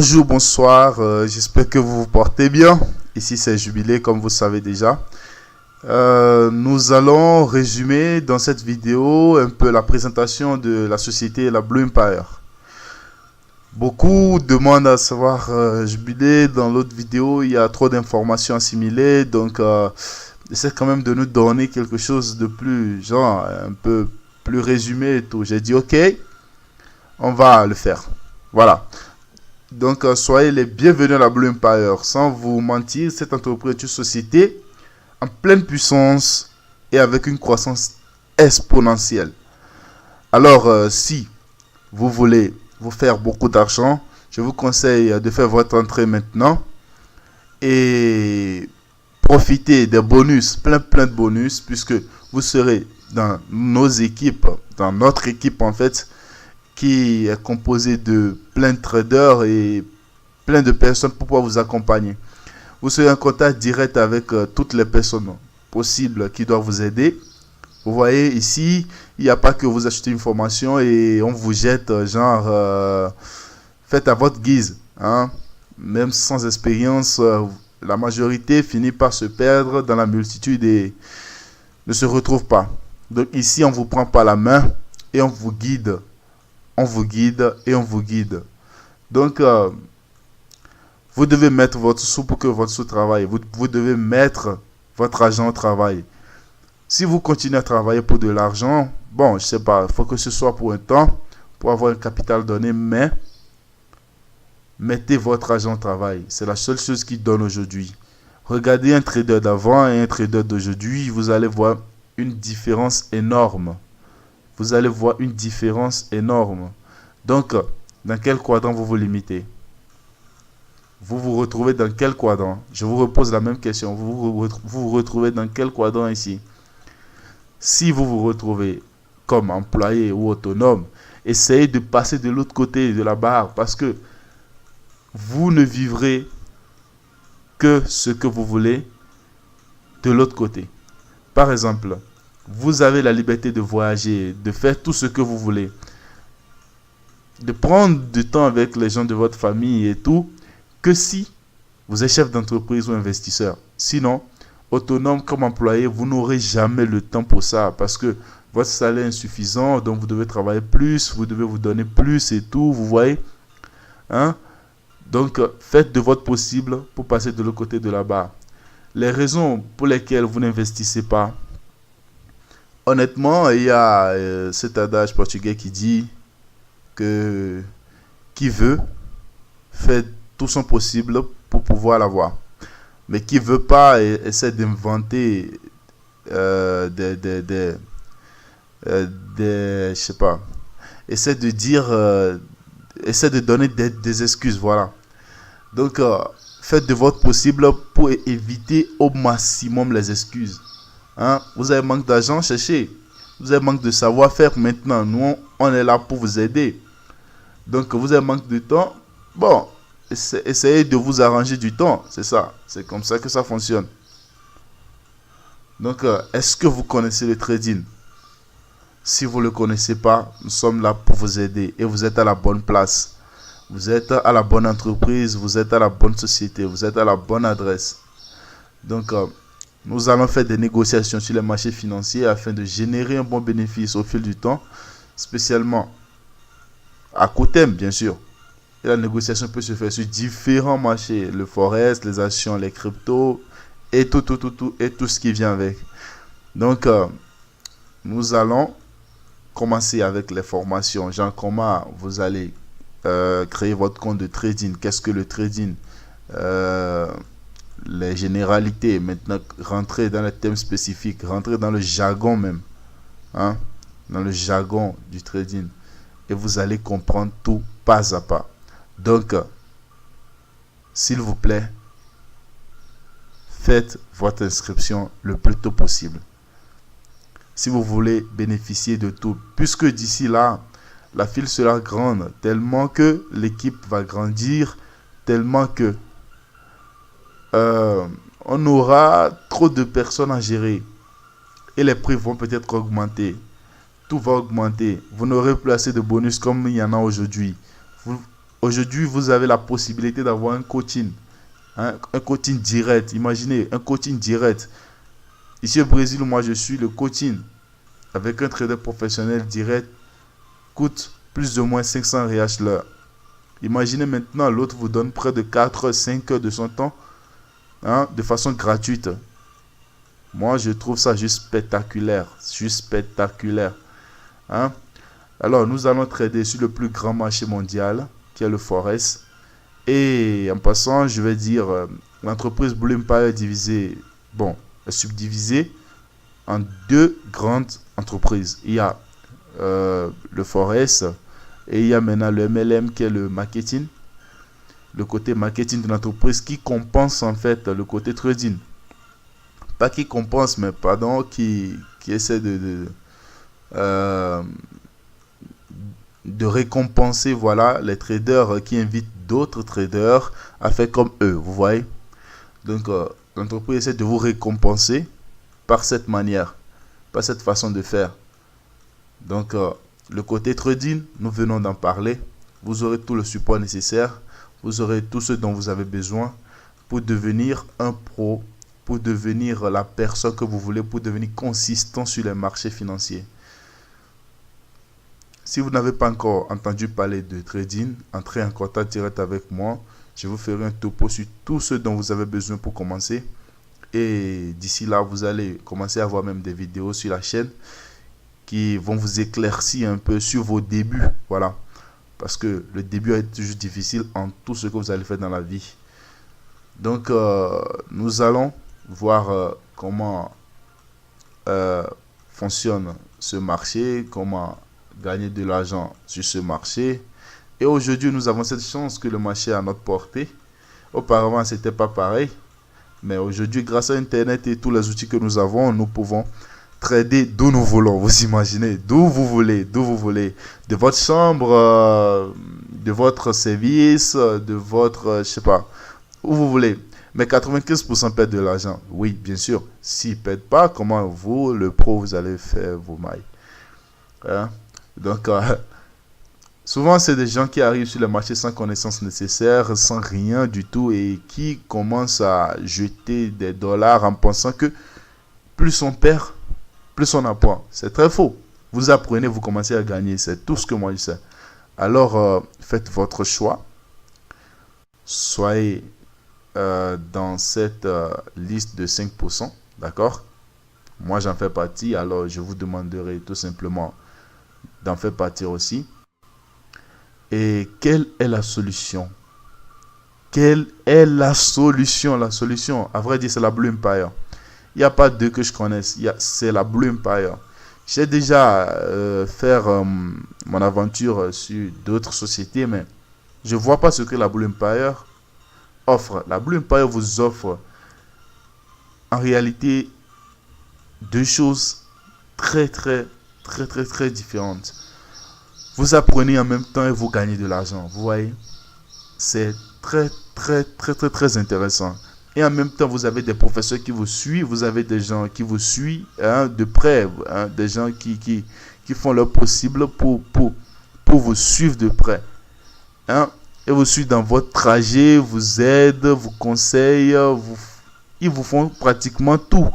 Bonjour, bonsoir, j'espère que vous vous portez bien. Ici c'est Jubilé comme vous savez déjà. Nous allons résumer dans cette vidéo un peu la présentation de la société la Blue Empire. Beaucoup demandent à savoir, Jubilé, dans l'autre vidéo il y a trop d'informations assimilées, donc essaie quand même de nous donner quelque chose de plus, genre un peu plus résumé et tout. J'ai dit ok, on va le faire. Voilà. Donc, soyez les bienvenus à la Blue Empire. Sans vous mentir, cette entreprise est une société en pleine puissance et avec une croissance exponentielle. Alors, si vous voulez vous faire beaucoup d'argent, je vous conseille de faire votre entrée maintenant et profiter des bonus, plein de bonus, puisque vous serez dans nos équipes, dans notre équipe en fait, qui est composé de plein de traders et plein de personnes pour pouvoir vous accompagner. Vous serez en contact direct avec toutes les personnes possibles qui doivent vous aider. Vous voyez ici, il n'y a pas que vous achetez une formation et on vous jette genre faites à votre guise. Hein? Même sans expérience, la majorité finit par se perdre dans la multitude et ne se retrouve pas. Donc ici, on ne vous prend pas la main et on vous guide. On vous guide et on vous guide. Donc, vous devez mettre votre sou pour que votre sou travaille. Vous devez mettre votre argent au travail. Si vous continuez à travailler pour de l'argent, bon, je sais pas, il faut que ce soit pour un temps, pour avoir un capital donné, mais mettez votre argent au travail. C'est la seule chose qui donne aujourd'hui. Regardez un trader d'avant et un trader d'aujourd'hui, vous allez voir une différence énorme. Vous allez voir une différence énorme. Donc, dans quel quadrant vous vous limitez? Vous vous retrouvez dans quel quadrant? Je vous repose la même question. Vous vous retrouvez dans quel quadrant ici? Si vous vous retrouvez comme employé ou autonome, essayez de passer de l'autre côté de la barre parce que vous ne vivrez que ce que vous voulez de l'autre côté. Par exemple, vous avez la liberté de voyager, de faire tout ce que vous voulez, de prendre du temps avec les gens de votre famille et tout, que si vous êtes chef d'entreprise ou investisseur. Sinon, autonome comme employé, vous n'aurez jamais le temps pour ça parce que votre salaire est insuffisant, donc vous devez travailler plus, vous devez vous donner plus et tout, vous voyez. Hein? Donc, faites de votre possible pour passer de l'autre côté de la barre. Les raisons pour lesquelles vous n'investissez pas, honnêtement, il y a cet adage portugais qui dit que qui veut fait tout son possible pour pouvoir l'avoir. Mais qui veut pas essaie d'inventer je sais pas, essaie de dire, essaie de donner des excuses, voilà. Donc, faites de votre possible pour éviter au maximum les excuses. Hein? Vous avez manque d'argent, cherchez. Vous avez manque de savoir-faire maintenant. Nous, on est là pour vous aider. Donc, vous avez manque de temps. Bon, essayez de vous arranger du temps. C'est ça. C'est comme ça que ça fonctionne. Donc, est-ce que vous connaissez le trading? Si vous ne le connaissez pas, nous sommes là pour vous aider. Et vous êtes à la bonne place. Vous êtes à la bonne entreprise. Vous êtes à la bonne société. Vous êtes à la bonne adresse. Donc, nous allons faire des négociations sur les marchés financiers afin de générer un bon bénéfice au fil du temps, spécialement à court terme, bien sûr. Et la négociation peut se faire sur différents marchés, le forex, les actions, les cryptos et tout ce qui vient avec. Donc, nous allons commencer avec les formations. Genre, comment vous allez créer votre compte de trading. Qu'est-ce que le trading? Les généralités, maintenant rentrer dans les thèmes spécifiques, rentrer dans le jargon même, hein, dans le jargon du trading, et vous allez comprendre tout pas à pas. Donc, s'il vous plaît, faites votre inscription le plus tôt possible. Si vous voulez bénéficier de tout, puisque d'ici là, la file sera grande, tellement que l'équipe va grandir, tellement que on aura trop de personnes à gérer et les prix vont peut-être augmenter. Tout va augmenter. Vous n'aurez plus assez de bonus comme il y en a aujourd'hui. Aujourd'hui, vous avez la possibilité d'avoir un coaching. Hein, un coaching direct. Imaginez, un coaching direct. Ici au Brésil, moi je suis, le coaching avec un trader professionnel direct coûte plus ou moins 500 RH l'heure. Imaginez maintenant, l'autre vous donne près de 4-5 heures de son temps, hein, de façon gratuite. Moi, je trouve ça juste spectaculaire. Juste spectaculaire. Hein? Alors, nous allons trader sur le plus grand marché mondial, qui est le Forex. Et en passant, je vais dire, l'entreprise Blue Empire est divisée, bon, est subdivisée en deux grandes entreprises. Il y a le Forex et il y a maintenant le MLM qui est le marketing. Le côté marketing de l'entreprise qui compense en fait le côté trading. Pas qui compense, mais pardon, qui essaie de récompenser, voilà, les traders qui invitent d'autres traders à faire comme eux, vous voyez. Donc, l'entreprise essaie de vous récompenser par cette manière, par cette façon de faire. Donc, le côté trading, nous venons d'en parler. Vous aurez tout le support nécessaire. Vous aurez tout ce dont vous avez besoin pour devenir un pro, pour devenir la personne que vous voulez, pour devenir consistant sur les marchés financiers. Si vous n'avez pas encore entendu parler de trading, entrez en contact direct avec moi. Je vous ferai un topo sur tout ce dont vous avez besoin pour commencer. Et d'ici là, vous allez commencer à voir même des vidéos sur la chaîne qui vont vous éclaircir un peu sur vos débuts. Voilà. Parce que le début est toujours difficile en tout ce que vous allez faire dans la vie. Donc, nous allons voir comment fonctionne ce marché, comment gagner de l'argent sur ce marché. Et aujourd'hui, nous avons cette chance que le marché est à notre portée. Auparavant, ce n'était pas pareil. Mais aujourd'hui, grâce à Internet et tous les outils que nous avons, nous pouvons trader d'où nous voulons. Vous imaginez, d'où vous voulez, de votre chambre, de votre service, de votre, je sais pas, où vous voulez. Mais 95% perdent de l'argent. Oui, bien sûr. S'ils ne perdent pas, comment vous, le pro, vous allez faire vos mailles. Hein? Donc, souvent, c'est des gens qui arrivent sur le marché sans connaissance nécessaire, sans rien du tout, et qui commencent à jeter des dollars en pensant que plus on perd, plus on apprend. C'est très faux. Vous apprenez, vous commencez à gagner. C'est tout ce que moi je sais. Alors, faites votre choix. Soyez dans cette liste de 5%. D'accord? Moi, j'en fais partie. Alors, je vous demanderai tout simplement d'en faire partir aussi. Et quelle est la solution? Quelle est la solution? La solution, à vrai dire, c'est la Blue Empire. Il n'y a pas deux que je connaisse. C'est la Blue Empire. J'ai déjà fait mon aventure sur d'autres sociétés, mais je ne vois pas ce que la Blue Empire offre. La Blue Empire vous offre en réalité deux choses très différentes. Vous apprenez en même temps et vous gagnez de l'argent. Vous voyez? C'est très intéressant. Et en même temps, vous avez des professeurs qui vous suivent. Vous avez des gens qui vous suivent de près. Des gens qui font leur possible pour vous suivre de près. Et vous suivent dans votre trajet, vous aident, vous conseillent. Ils vous font pratiquement tout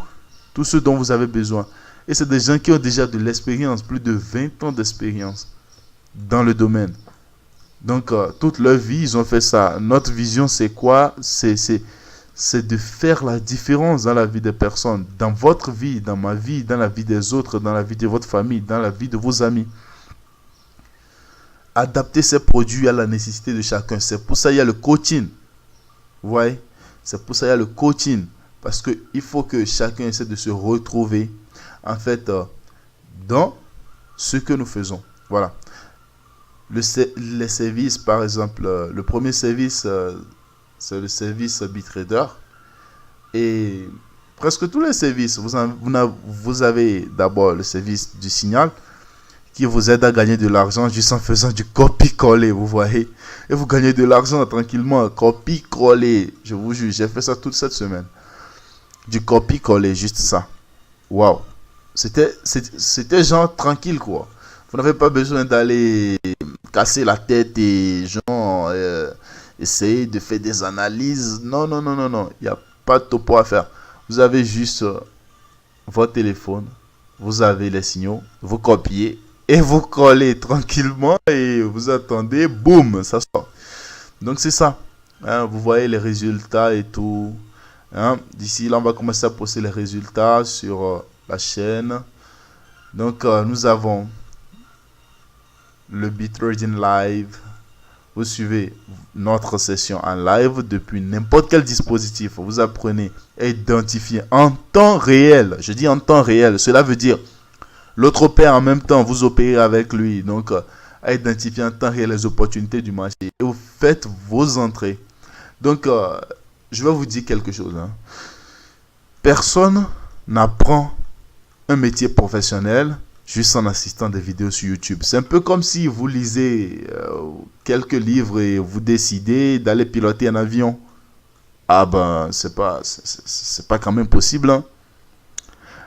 ce dont vous avez besoin. Et c'est des gens qui ont déjà de l'expérience, plus de 20 ans d'expérience dans le domaine. Donc, toute leur vie, ils ont fait ça. Notre vision, c'est quoi? C'est de faire la différence dans la vie des personnes, dans votre vie, dans ma vie, dans la vie des autres, dans la vie de votre famille, dans la vie de vos amis. Adapter ces produits à la nécessité de chacun. C'est pour ça qu'il y a le coaching. Vous voyez? C'est pour ça qu'il y a le coaching. Parce qu'il faut que chacun essaie de se retrouver, en fait, dans ce que nous faisons. Voilà. Les services, par exemple, le premier service, c'est le service Bitrader. Et presque tous les services, vous avez d'abord le service du signal qui vous aide à gagner de l'argent juste en faisant du copie-coller, vous voyez. Et vous gagnez de l'argent tranquillement, copie-coller. Je vous jure, j'ai fait ça toute cette semaine. Du copie-coller, juste ça. Waouh. C'était genre tranquille, quoi. Vous n'avez pas besoin d'aller casser la tête et genre essayer de faire des analyses. Non, non, non, non, non. Il n'y a pas de topo à faire. Vous avez juste votre téléphone, vous avez les signaux, vous copiez et vous collez tranquillement et vous attendez, boum, ça sort. Donc c'est ça. Hein, vous voyez les résultats et tout. Hein. D'ici là, on va commencer à poster les résultats sur la chaîne. Donc nous avons le BitTrading Live. Vous suivez notre session en live depuis n'importe quel dispositif. Vous apprenez à identifier en temps réel. Je dis en temps réel. Cela veut dire l'autre opère en même temps. Vous opérez avec lui. Donc, à identifier en temps réel les opportunités du marché. Et vous faites vos entrées. Donc, je vais vous dire quelque chose. Hein. Personne n'apprend un métier professionnel juste en assistant des vidéos sur YouTube. C'est un peu comme si vous lisez quelques livres et vous décidez d'aller piloter un avion. Ah ben, c'est pas quand même possible. Hein.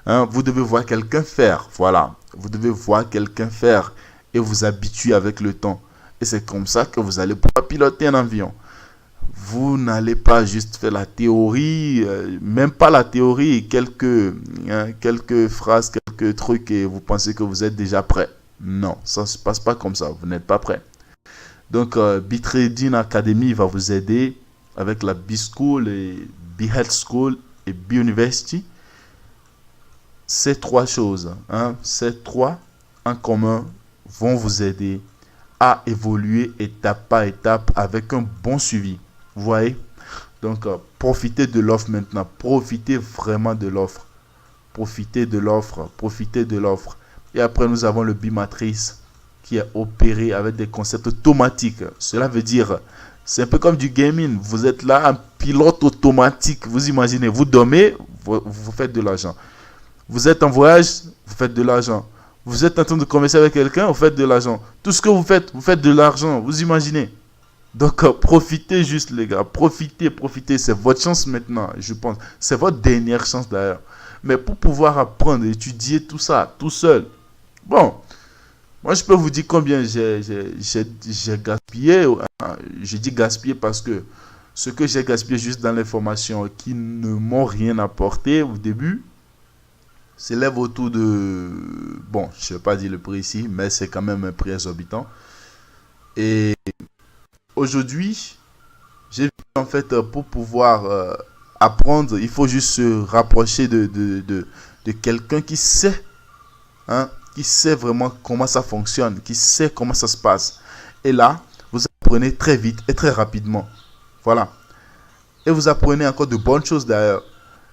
Hein, vous devez voir quelqu'un faire. Voilà. Vous devez voir quelqu'un faire et vous habituer avec le temps. Et c'est comme ça que vous allez pouvoir piloter un avion. Vous n'allez pas juste faire la théorie, même pas la théorie, quelques phrases, quelques trucs et vous pensez que vous êtes déjà prêt. Non, ça ne se passe pas comme ça, vous n'êtes pas prêt. Donc, BitTrading Academy va vous aider avec la B-School et B-Health School et B-University. Ces trois choses, hein, ces trois en commun vont vous aider à évoluer étape par étape avec un bon suivi. Vous voyez? Donc, profitez de l'offre maintenant. Profitez vraiment de l'offre. Profitez de l'offre. Profitez de l'offre. Et après, nous avons le Bimatrice qui est opéré avec des concepts automatiques. Cela veut dire, c'est un peu comme du gaming. Vous êtes là, un pilote automatique. Vous imaginez, vous dormez, vous faites de l'argent. Vous êtes en voyage, vous faites de l'argent. Vous êtes en train de converser avec quelqu'un, vous faites de l'argent. Tout ce que vous faites de l'argent. Vous imaginez? Donc, profitez juste, les gars. Profitez, profitez. C'est votre chance maintenant, je pense. C'est votre dernière chance, d'ailleurs. Mais pour pouvoir apprendre, étudier tout ça, tout seul. Bon, moi, je peux vous dire combien j'ai gaspillé. Je dis gaspillé parce que ce que j'ai gaspillé juste dans les formations qui ne m'ont rien apporté au début, s'élève autour de... Bon, je ne vais pas dire le prix ici, mais c'est quand même un prix exorbitant. Et... Aujourd'hui, j'ai vu en fait pour pouvoir apprendre, il faut juste se rapprocher de quelqu'un qui sait, hein, qui sait vraiment comment ça fonctionne, qui sait comment ça se passe. Et là, vous apprenez très vite et très rapidement. Voilà. Et vous apprenez encore de bonnes choses d'ailleurs.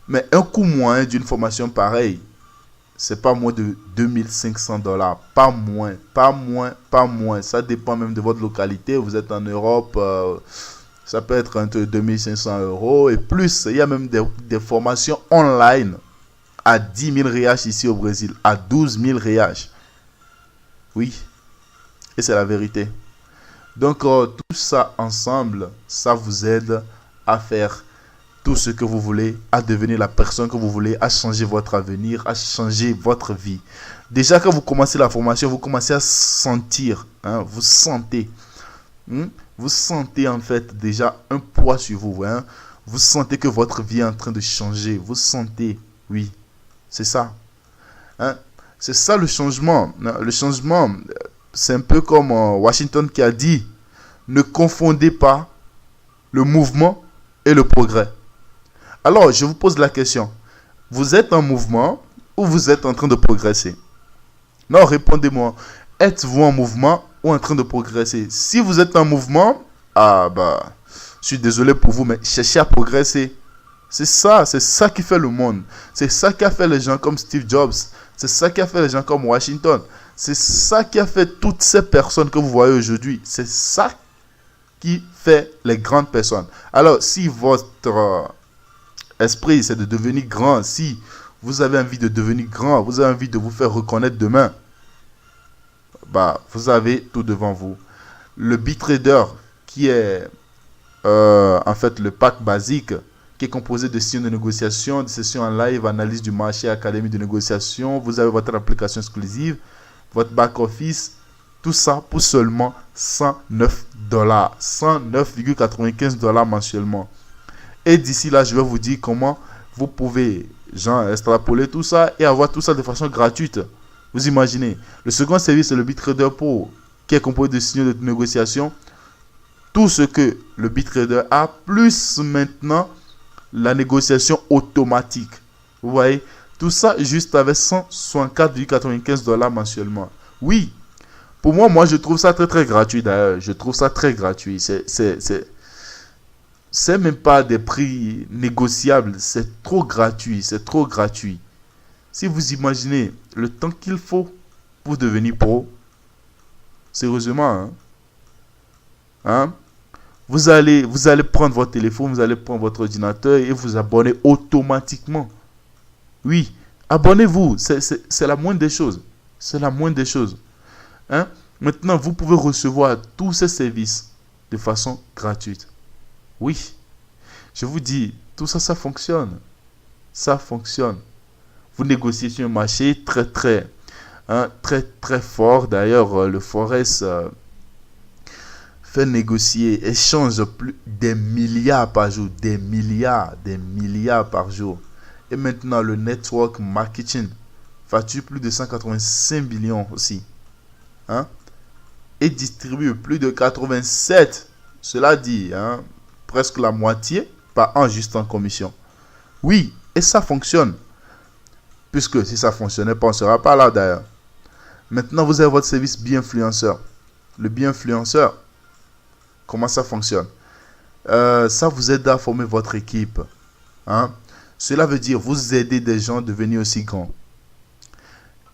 Mais un coût moyen d'une formation pareille, c'est pas moins de $2500. Pas moins, pas moins, pas moins. Ça dépend même de votre localité. Vous êtes en Europe, ça peut être entre 2500 € et plus. Il y a même des formations online à 10 000 reais ici au Brésil, à 12 000 reais. Oui, et c'est la vérité. Donc, tout ça ensemble, ça vous aide à faire tout ce que vous voulez, à devenir la personne que vous voulez, à changer votre avenir, à changer votre vie. Déjà, quand vous commencez la formation, vous commencez à sentir, hein, vous sentez en fait déjà un poids sur vous. Hein. Vous sentez que votre vie est en train de changer. Vous sentez, oui, c'est ça. Hein. C'est ça le changement. Le changement, c'est un peu comme Washington qui a dit, ne confondez pas le mouvement et le progrès. Alors, je vous pose la question. Vous êtes en mouvement ou vous êtes en train de progresser? Non, répondez-moi. Êtes-vous en mouvement ou en train de progresser? Si vous êtes en mouvement, ah bah, je suis désolé pour vous, mais cherchez à progresser. C'est ça qui fait le monde. C'est ça qui a fait les gens comme Steve Jobs. C'est ça qui a fait les gens comme Washington. C'est ça qui a fait toutes ces personnes que vous voyez aujourd'hui. C'est ça qui fait les grandes personnes. Alors, si votre esprit, c'est de devenir grand. Si vous avez envie de devenir grand, vous avez envie de vous faire reconnaître demain, bah, vous avez tout devant vous. Le BitTrader, qui est en fait le pack basique, qui est composé de sessions de négociation, de sessions en live, analyse du marché, académie de négociation. Vous avez votre application exclusive, votre back-office, Tout ça pour seulement 109 dollars. 109,95 dollars mensuellement. Et d'ici là, je vais vous dire comment vous pouvez extrapoler tout ça et avoir tout ça de façon gratuite. Vous imaginez. Le second service, c'est le BitTrader Pro, qui est composé de signaux de négociation. Tout ce que le BitTrader a, plus maintenant la négociation automatique. Vous voyez, tout ça juste avec 164,95 dollars mensuellement. Oui, pour moi, je trouve ça très gratuit d'ailleurs. Je trouve ça très gratuit. C'est même pas des prix négociables. C'est trop gratuit. C'est trop gratuit. Si vous imaginez le temps qu'il faut pour devenir pro, sérieusement, vous allez prendre votre téléphone, vous allez prendre votre ordinateur et vous abonner automatiquement. Oui, abonnez-vous, c'est la moindre des choses. C'est la moindre des choses. Maintenant, vous pouvez recevoir tous ces services de façon gratuite. Oui, je vous dis, tout ça, ça fonctionne. Ça fonctionne. Vous négociez sur un marché très fort. D'ailleurs, le Forex fait négocier, échange plus des milliards par jour, des milliards par jour. Et maintenant, le network marketing facture plus de 185 millions aussi. Et distribue plus de 87, cela dit, presque la moitié par an juste en commission. Oui, et ça fonctionne. Puisque si ça ne fonctionnait pas, on ne sera pas là d'ailleurs. Maintenant, vous avez votre service bi-influenceur. Le bi-influenceur, comment ça fonctionne? Ça vous aide à former votre équipe. Cela veut dire vous aider des gens à devenir aussi grands.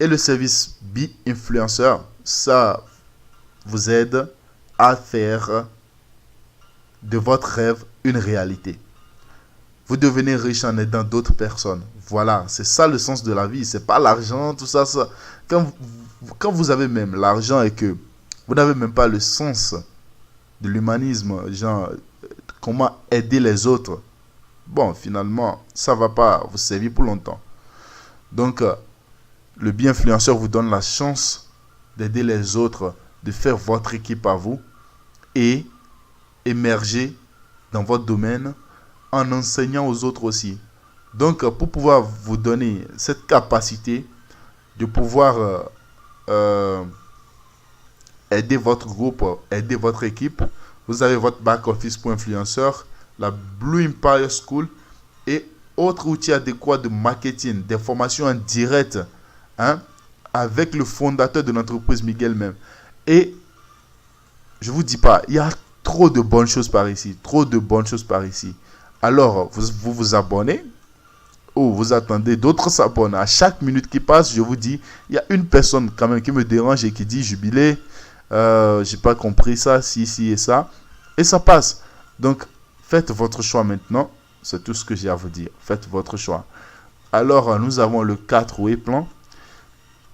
Et le service bi-influenceur, ça vous aide à faire de votre rêve une réalité. Vous devenez riche en aidant d'autres personnes. Voilà, c'est ça le sens de la vie. C'est pas l'argent, tout ça. Quand vous avez même l'argent et que vous n'avez même pas le sens de l'humanisme, comment aider les autres, bon, finalement, ça va pas vous servir pour longtemps. Donc, le bi-influenceur vous donne la chance d'aider les autres, de faire votre équipe à vous et émerger dans votre domaine en enseignant aux autres aussi. Donc, pour pouvoir vous donner cette capacité de pouvoir aider votre groupe, aider votre équipe, vous avez votre back-office pour influenceurs, la Blue Empire School et autres outils adéquats de marketing, des formations en direct avec le fondateur de l'entreprise, Miguel même. Et je vous dis pas, il y a trop de bonnes choses par ici, trop de bonnes choses par ici. Alors, vous abonnez ou vous attendez d'autres s'abonnent. À chaque minute qui passe, je vous dis, il y a une personne quand même qui me dérange et qui dit Jubilé, j'ai pas compris ça, si et ça. Et ça passe. Donc, faites votre choix maintenant. C'est tout ce que j'ai à vous dire. Faites votre choix. Alors, nous avons le 4-way plan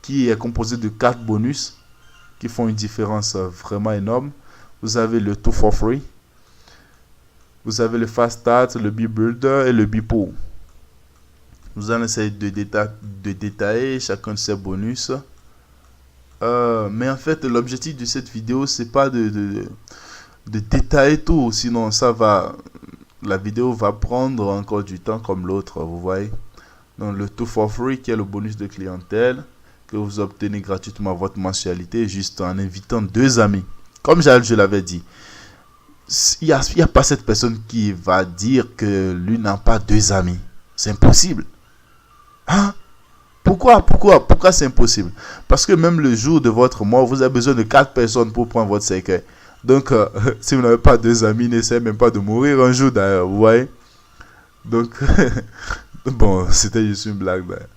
qui est composé de 4 bonus qui font une différence vraiment énorme. Vous avez le 2 for free. Vous avez le Fast Start, le B-Builder et le B-Pool. Nous allons essayer de détailler chacun de ces bonus. Mais en fait, l'objectif de cette vidéo, c'est pas de détailler tout. Sinon, la vidéo va prendre encore du temps comme l'autre, vous voyez. Donc, le 2 for free, qui est le bonus de clientèle, que vous obtenez gratuitement votre mensualité, juste en invitant 2 amis. Comme je l'avais dit. Il n'y a pas cette personne qui va dire que lui n'a pas 2 amis. C'est impossible. Pourquoi c'est impossible? Parce que même le jour de votre mort, vous avez besoin de 4 personnes pour prendre votre cercueil. Donc, si vous n'avez pas 2 amis, n'essayez même pas de mourir un jour d'ailleurs, vous voyez. Donc, bon, c'était juste une blague d'ailleurs.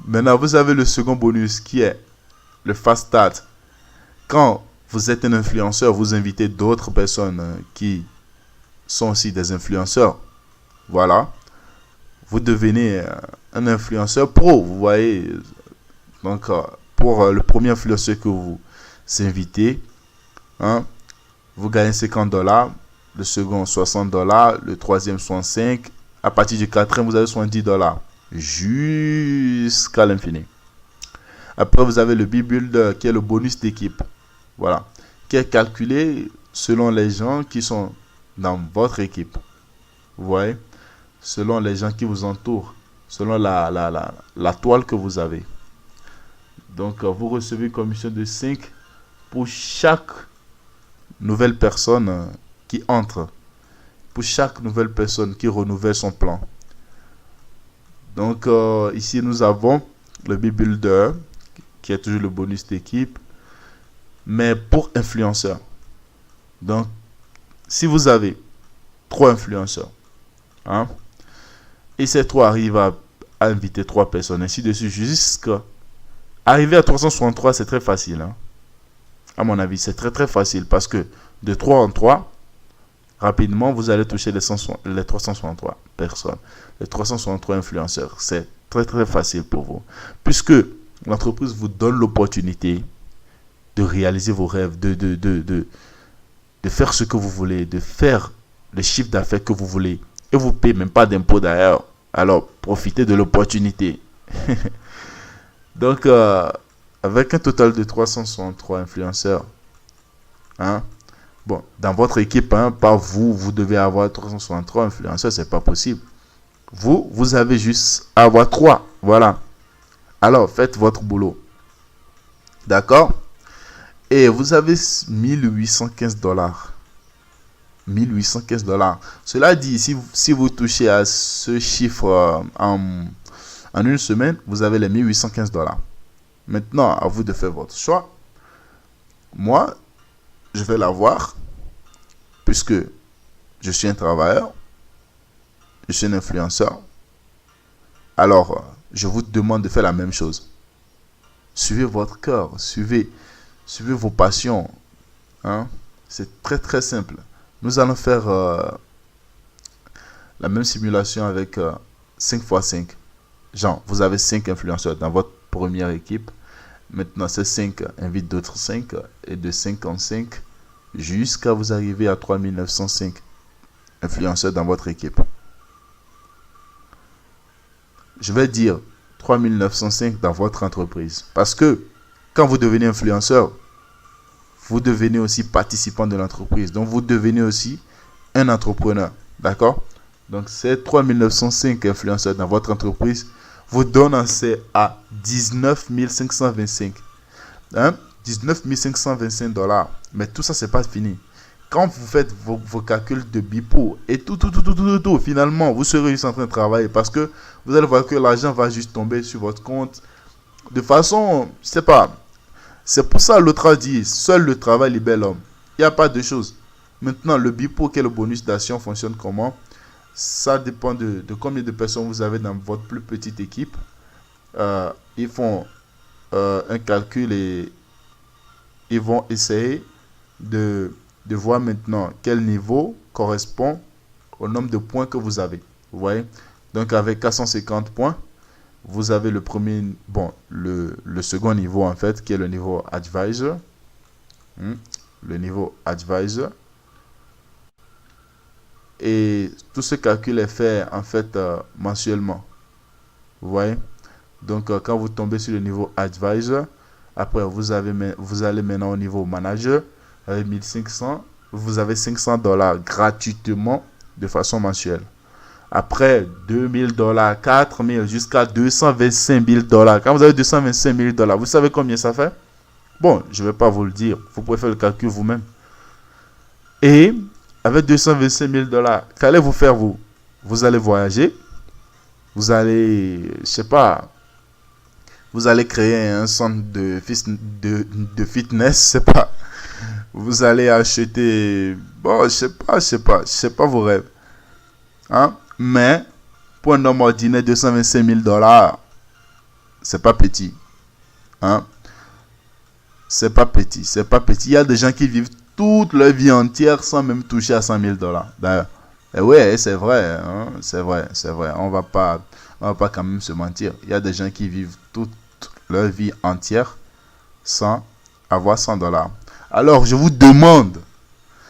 Maintenant, vous avez le second bonus qui est le Fast Start. Quand vous êtes un influenceur, vous invitez d'autres personnes qui sont aussi des influenceurs. Voilà. Vous devenez un influenceur pro, vous voyez. Donc, pour le premier influenceur que vous invitez, vous gagnez 50 $, le second 60 $, le troisième 65 $. À partir du quatrième, vous avez 70 $. Jusqu'à l'infini. Après, vous avez le B-Builder qui est le bonus d'équipe. Voilà. Qui est calculé selon les gens qui sont dans votre équipe. Vous voyez? Selon les gens qui vous entourent. Selon la toile que vous avez. Donc, vous recevez une commission de 5 pour chaque nouvelle personne qui entre. Pour chaque nouvelle personne qui renouvelle son plan. Donc, ici, nous avons le B-Builder, qui est toujours le bonus d'équipe, mais pour influenceurs. Donc, si vous avez 3 influenceurs, hein, et ces 3 arrivent à inviter 3 personnes, ainsi de suite, jusqu'à arriver à 363, c'est très facile. Hein. À mon avis, c'est très facile, parce que de 3 en 3, rapidement, vous allez toucher les 363 personnes, les 363 influenceurs. C'est très facile pour vous. Puisque l'entreprise vous donne l'opportunité de réaliser vos rêves, de faire ce que vous voulez, de faire le chiffre d'affaires que vous voulez. Et vous ne payez même pas d'impôts d'ailleurs. Alors, profitez de l'opportunité. Donc, avec un total de 363 influenceurs, hein, bon, dans votre équipe, hein, pas vous, vous devez avoir 363 influenceurs, c'est pas possible. Vous avez juste à avoir 3. Voilà. Alors, faites votre boulot. D'accord? Et vous avez $1815. $1815. Cela dit, si vous touchez à ce chiffre en une semaine, vous avez les $1815. Maintenant, à vous de faire votre choix. Moi, je vais l'avoir, puisque je suis un travailleur, je suis un influenceur. Alors, je vous demande de faire la même chose. Suivez votre cœur, suivez vos passions. Hein? C'est très simple. Nous allons faire la même simulation avec 5 x 5. Genre, vous avez 5 influenceurs dans votre première équipe. Maintenant, ces 5 invitent d'autres 5 et de 5 en 5 jusqu'à vous arriver à 3905 influenceurs dans votre équipe. Je vais dire 3905 dans votre entreprise. Parce que quand vous devenez influenceur, vous devenez aussi participant de l'entreprise. Donc, vous devenez aussi un entrepreneur. D'accord? Donc, ces 3905 influenceurs dans votre entreprise vous donnent accès à 19 525. Hein? 19 525 $. Mais tout ça, c'est pas fini. Quand vous faites vos calculs de BIPO et tout, finalement, vous serez juste en train de travailler parce que vous allez voir que l'argent va juste tomber sur votre compte de façon, je sais pas. C'est pour ça l'autre a dit, seul le travail libère l'homme. Il n'y a pas de choses. Maintenant, le BIPO, qui est le bonus d'action, fonctionne comment? Ça dépend de combien de personnes vous avez dans votre plus petite équipe. Ils font un calcul et ils vont essayer de voir maintenant quel niveau correspond au nombre de points que vous avez. Vous voyez? Donc, avec 450 points, vous avez le premier, bon, le second niveau en fait, qui est le niveau advisor. Le niveau advisor. Et tout ce calcul est fait en fait mensuellement. Vous voyez? Donc, quand vous tombez sur le niveau advisor, après vous allez maintenant au niveau manager avec 1500. Vous avez $500 gratuitement de façon mensuelle. Après, $2000, $4000 jusqu'à $225 000. Quand vous avez $225 000, vous savez combien ça fait? Bon, je ne vais pas vous le dire. Vous pouvez faire le calcul vous-même. Et avec $225 000, qu'allez-vous faire vous? Vous allez voyager. Vous allez, je sais pas, vous allez créer un centre de fitness, je sais pas. Vous allez acheter, bon, je sais pas vos rêves. Hein? Mais, pour un homme ordinaire, $225 000, c'est pas petit. Hein? C'est pas petit. Il y a des gens qui vivent toute leur vie entière sans même toucher à $100 000. D'ailleurs. Et ouais, c'est vrai. Hein? C'est vrai. On va pas quand même se mentir. Il y a des gens qui vivent toute leur vie entière sans avoir $100. Alors, je vous demande,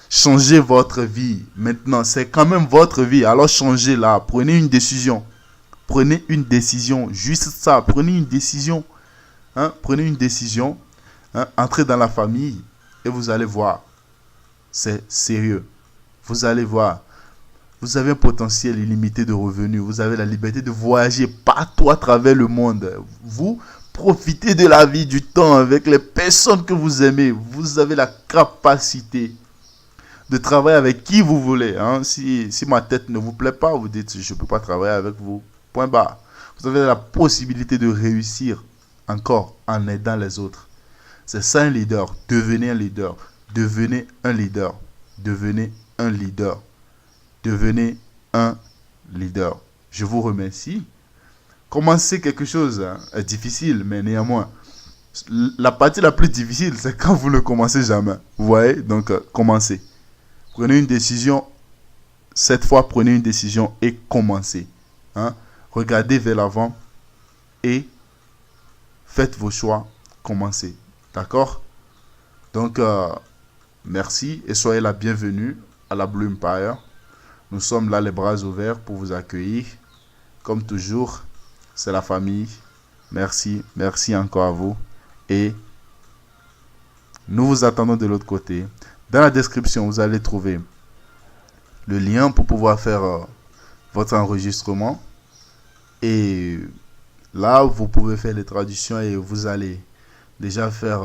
changez votre vie. Maintenant, c'est quand même votre vie. Alors, changez-la. Prenez une décision. Juste ça. Prenez une décision. Hein? Entrez dans la famille et vous allez voir. C'est sérieux. Vous allez voir. Vous avez un potentiel illimité de revenus. Vous avez la liberté de voyager partout à travers le monde. Vous profitez de la vie, du temps avec les personnes que vous aimez. Vous avez la capacité de travailler avec qui vous voulez. Hein. Si ma tête ne vous plaît pas, vous dites je ne peux pas travailler avec vous. Point barre. Vous avez la possibilité de réussir encore en aidant les autres. C'est ça un leader. Devenez un leader. Devenez un leader. Devenez un leader. Devenez un leader. Je vous remercie. Commencer quelque chose est difficile, mais néanmoins, la partie la plus difficile, c'est quand vous ne commencez jamais. Vous voyez? Donc, commencez. Prenez une décision. Cette fois, prenez une décision et commencez. Hein? Regardez vers l'avant et faites vos choix. Commencez. D'accord? Donc, merci et soyez la bienvenue à la Blue Empire. Nous sommes là les bras ouverts pour vous accueillir. Comme toujours, c'est la famille. Merci, merci encore à vous. Et nous vous attendons de l'autre côté. Dans la description, vous allez trouver le lien pour pouvoir faire votre enregistrement. Et là, vous pouvez faire les traductions et vous allez déjà faire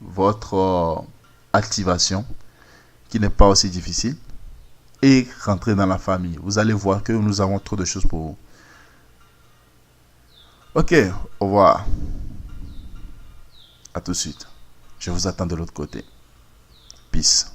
votre activation, qui n'est pas aussi difficile. Et rentrer dans la famille. Vous allez voir que nous avons trop de choses pour vous. Ok, au revoir. À tout de suite. Je vous attends de l'autre côté. Peace.